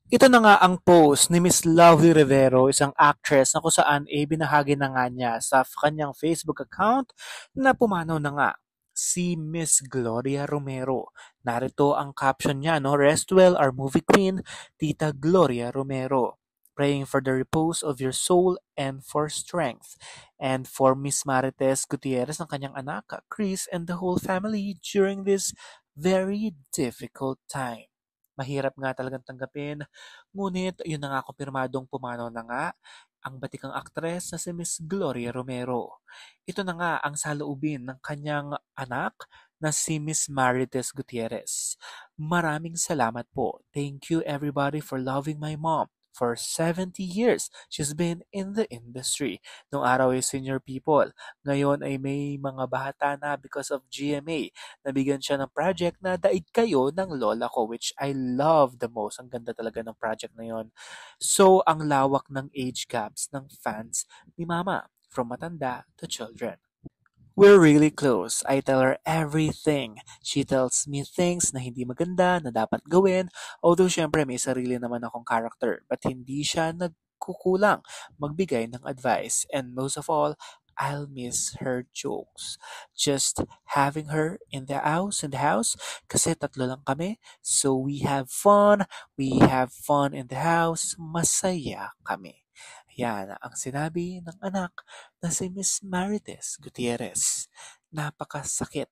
Ito na nga ang post ni Miss Lovely Rivero, isang actress na kung saan binahagi na nga niya sa kanyang Facebook account na pumanaw na nga si Miss Gloria Romero. Narito ang caption niya, no? Rest well, our movie queen, Tita Gloria Romero. Praying for the repose of your soul and for strength. And for Miss Marites Gutierrez ng kanyang anak, Chris, and the whole family during this very difficult time. Mahirap nga talagang tanggapin. Ngunit yun na nga kumpirmadong pumanaw na nga ang batikang aktres na si Miss Gloria Romero. Ito na nga ang saloobin ng kanyang anak na si Miss Marites Gutierrez. Maraming salamat po. Thank you everybody for loving my mom. For 70 years, she's been in the industry. Nung araw ay senior people. Ngayon ay may mga bata na because of GMA. Nabigyan siya ng project na Daig Kayo ng Lola Ko, which I love the most. Ang ganda talaga ng project na yon. So, ang lawak ng age gaps ng fans ni Mama, from matanda to children. We're really close. I tell her everything. She tells me things na hindi maganda na dapat gawin. Although syempre may sarili naman akong character. But hindi siya nagkukulang magbigay ng advice. And most of all, I'll miss her jokes. Just having her in the house, kasi tatlo lang kami. So we have fun in the house, masaya kami. Yan ang sinabi ng anak na si Miss Marites Gutierrez. Napakasakit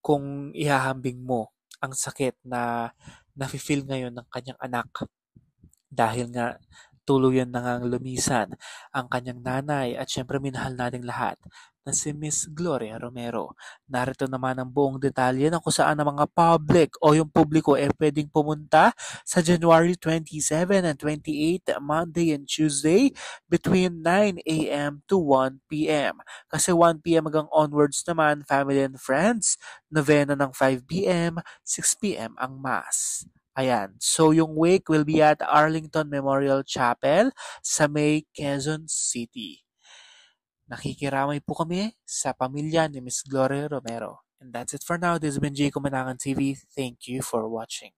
kung ihahambing mo ang sakit na nafe-feel ngayon ng kanyang anak dahil nga tuluyan na ngang lumisan ang kanyang nanay at syempre minahal nating lahat na si Miss Gloria Romero. Narito naman ang buong detalye ng kung saan ang mga public o yung publiko pwedeng pumunta sa January 27 and 28, Monday and Tuesday between 9 a.m. to 1 p.m. Kasi 1 p.m. hanggang onwards naman, family and friends, novena ng 5 p.m., 6 p.m. ang mass. Ayan. So, yung wake will be at Arlington Memorial Chapel sa May, Quezon City. Nakikiramay po kami sa pamilya ni Miss Gloria Romero. And that's it for now. This has been Jay Kumanangan TV. Thank you for watching.